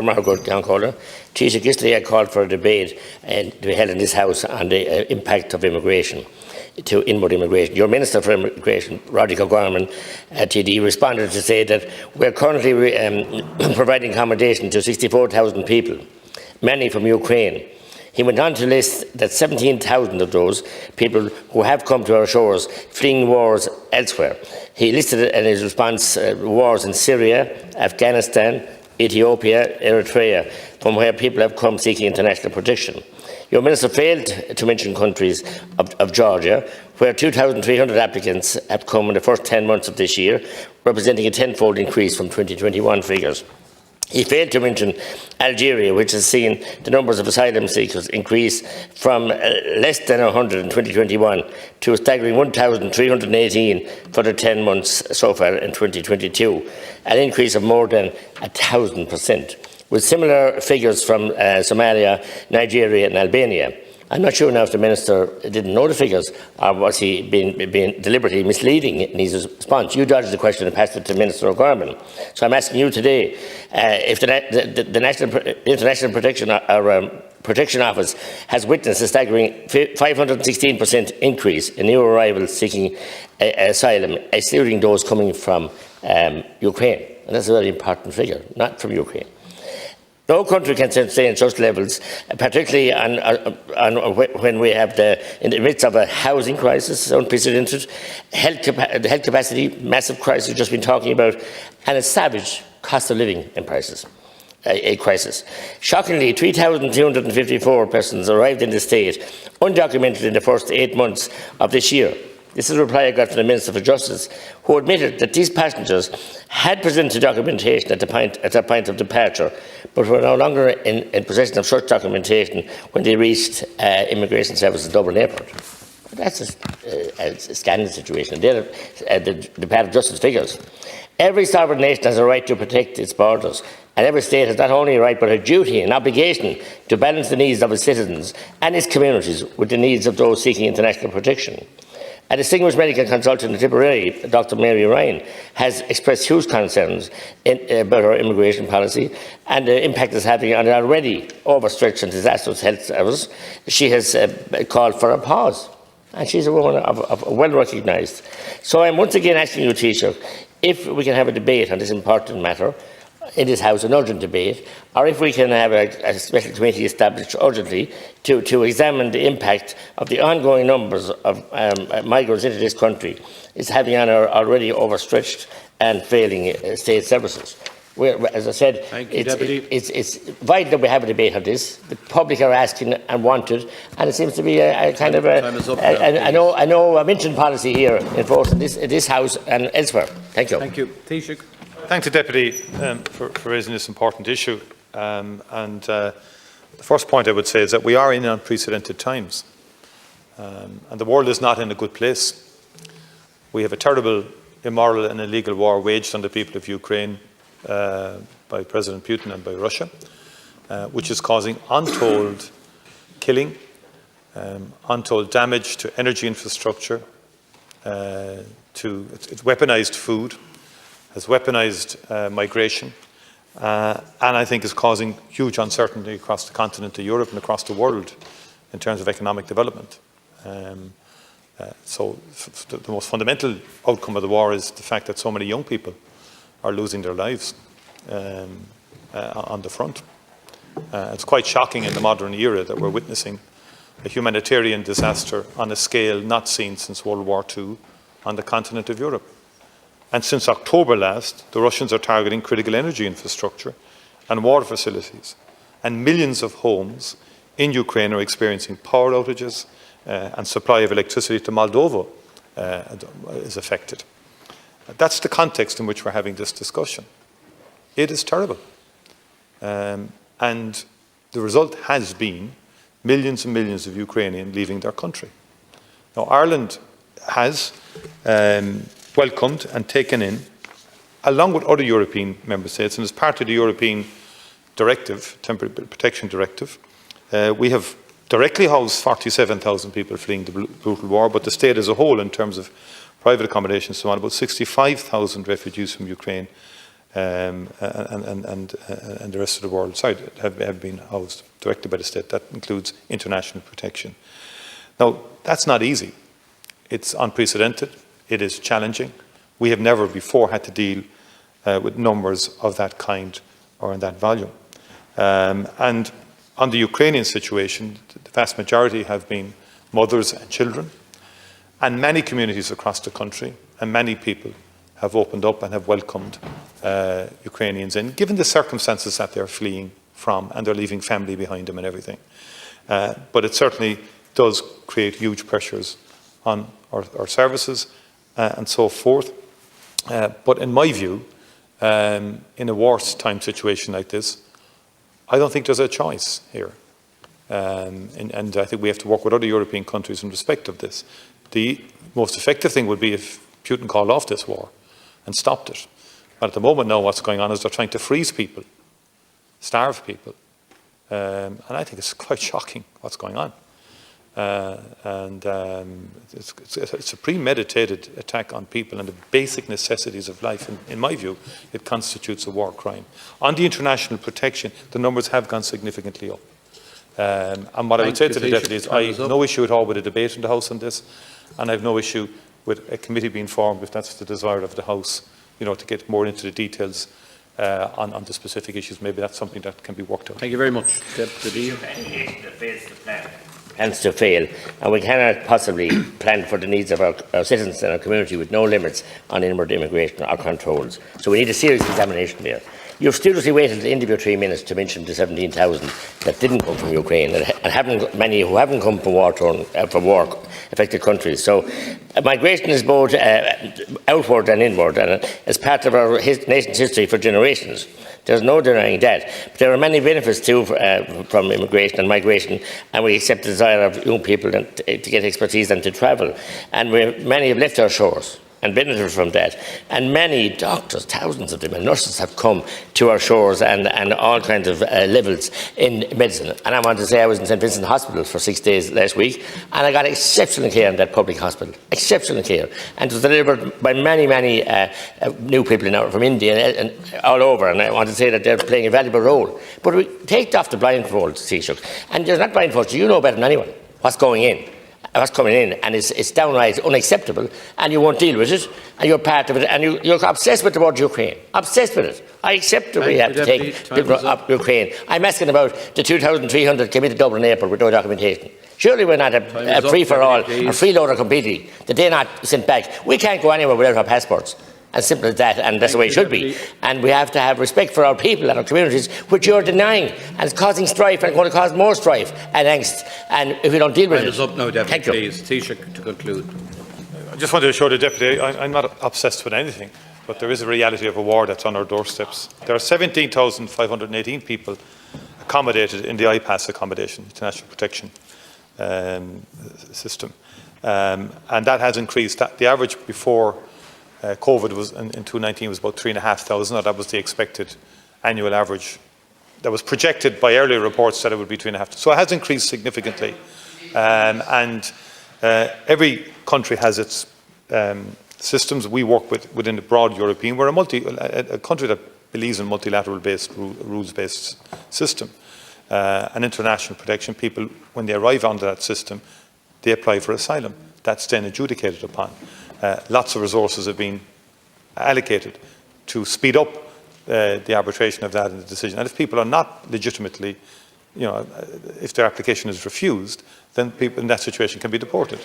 Margaret Giancola. Taoiseach, yesterday I called for a debate to be held in this House on the impact of immigration, to inward immigration. Your Minister for Immigration, Roderick O'Gorman, TD, responded to say that we are currently providing accommodation to 64,000 people, many from Ukraine. He went on to list that 17,000 of those people who have come to our shores fleeing wars elsewhere. He listed in his response wars in Syria, Afghanistan, Ethiopia, Eritrea, from where people have come seeking international protection. Your Minister failed to mention countries of Georgia, where 2,300 applicants have come in the first 10 months of this year, representing a tenfold increase from 2021 figures. He failed to mention Algeria, which has seen the numbers of asylum seekers increase from less than 100 in 2021 to a staggering 1,318 for the 10 months so far in 2022, an increase of more than 1,000%, with similar figures from Somalia, Nigeria and Albania. I'm not sure now if the Minister didn't know the figures or was he being deliberately misleading in his response. You dodged the question and passed it to Minister O'Gorman. So I'm asking you today if the International Protection Office has witnessed a staggering 516% increase in new arrivals seeking asylum, excluding those coming from Ukraine. And that's a very important figure, not from Ukraine. No country can sustain such levels, particularly when we have in the midst of a housing crisis, unprecedented, health capacity, massive crisis just been talking about, and a savage cost of living crisis. Shockingly, 3,254 persons arrived in the state undocumented in the first 8 months of this year. This is a reply I got from the Minister for Justice, who admitted that these passengers had presented documentation at the point of departure, but were no longer in possession of such documentation when they reached Immigration Services Dublin Airport. That's a scandalous situation. They're the Department of Justice figures. Every sovereign nation has a right to protect its borders, and every state has not only a right but a duty and obligation to balance the needs of its citizens and its communities with the needs of those seeking international protection. A distinguished medical consultant in Tipperary, Dr. Mary Ryan, has expressed huge concerns about our immigration policy and the impact it's having on an already overstretched and disastrous health service. She has called for a pause, and she's a woman well recognised. So I'm once again asking you, Taoiseach, if we can have a debate on this important matter in this House, an urgent debate, or if we can have a special committee established urgently to examine the impact of the ongoing numbers of migrants into this country is having on our already overstretched and failing state services. As I said, it's vital that we have a debate on this. The public are asking and wanted, and it seems to be a kind of I know a mentioned policy here in force in this House and elsewhere. Thank you. Thank you. Taoiseach. Thank the Deputy for raising this important issue. The first point I would say is that we are in unprecedented times, and the world is not in a good place. We have a terrible, immoral and illegal war waged on the people of Ukraine by President Putin and by Russia, which is causing untold killing, untold damage to energy infrastructure, to it's weaponized food, has weaponized migration, and I think is causing huge uncertainty across the continent of Europe and across the world in terms of economic development. So the most fundamental outcome of the war is the fact that so many young people are losing their lives on the front. It's quite shocking in the modern era that we're witnessing a humanitarian disaster on a scale not seen since World War II on the continent of Europe. And since October last, the Russians are targeting critical energy infrastructure and water facilities. And millions of homes in Ukraine are experiencing power outages, and supply of electricity to Moldova is affected. That's the context in which we're having this discussion. It is terrible. And the result has been millions and millions of Ukrainians leaving their country. Now, Ireland has welcomed and taken in, along with other European member states, and as part of the European directive, Temporary Protection Directive, we have directly housed 47,000 people fleeing the brutal war, but the state as a whole, in terms of private accommodation, so on, about 65,000 refugees from Ukraine and the rest of the world, sorry, have been housed directly by the state. That includes international protection. Now, that's not easy. It's unprecedented. It is challenging. We have never before had to deal with numbers of that kind or in that volume. And on the Ukrainian situation, the vast majority have been mothers and children, and many communities across the country and many people have opened up and have welcomed Ukrainians in, given the circumstances that they're fleeing from, and they're leaving family behind them and everything. But it certainly does create huge pressures on our services and so forth. But in my view, in a wartime situation like this, I don't think there's a choice here. And I think we have to work with other European countries in respect of this. The most effective thing would be if Putin called off this war and stopped it. But at the moment now what's going on is they're trying to freeze people, starve people. And I think it's quite shocking what's going on. It's a premeditated attack on people and the basic necessities of life. In my view, it constitutes a war crime. On the international protection, the numbers have gone significantly up. And what I would say to the Deputy is I have no issue at all with a debate in the House on this, and I have no issue with a committee being formed if that's the desire of the House, to get more into the details on the specific issues. Maybe that's something that can be worked out. Thank you very much. Deputy. Plans to fail, and we cannot possibly plan for the needs of our citizens and our community with no limits on inward immigration or controls. So we need a serious examination there. You've studiously waited to interview 3 minutes to mention the 17,000 that didn't come from Ukraine and many who haven't come from war-affected countries. So migration is both outward and inward, and as part of our nation's history for generations. There's no denying that. But there are many benefits too from immigration and migration, and we accept the desire of young people to get expertise and to travel. And many have left our shores and benefited from that. And many doctors, thousands of them, and nurses have come to our shores and all kinds of levels in medicine. And I want to say I was in St Vincent Hospital for 6 days last week, and I got exceptional care in that public hospital. Exceptional care. And it was delivered by many new people from India and all over. And I want to say that they're playing a valuable role. But we take off the blindfolds, Taoiseach. And there's not blindfolds. You know better than anyone what's going in. What's coming in, and it's downright unacceptable, and you won't deal with it, and you're part of it, and you're obsessed with the word Ukraine. Obsessed with it. I accept that we have to take people up Ukraine. I'm asking about the 2,300 came into Dublin Airport with no documentation. Surely we're not a free-for-all, a freeloader completely, that they're not sent back. We can't go anywhere without our passports. As simple as that, and that's the way it should be. And we have to have respect for our people and our communities, which you're denying, and it's causing strife and going to cause more strife and angst. And if we don't deal with it, up now, Deputy, please. Taoiseach, to conclude. I just wanted to assure the Deputy I'm not obsessed with anything, but there is a reality of a war that's on our doorsteps. There are 17,518 people accommodated in the IPAS accommodation, International Protection System, and that has increased. The average before COVID was in 2019 was about 3,500. That was the expected annual average. That was projected by earlier reports that it would be 3,500. So it has increased significantly, and every country has its systems. We work within the broad European. We're a country that believes in multilateral-based, rules-based system, and international protection. People, when they arrive under that system, they apply for asylum. That's then adjudicated upon. Lots of resources have been allocated to speed up the arbitration of that and the decision. And if people are not legitimately, if their application is refused, then people in that situation can be deported.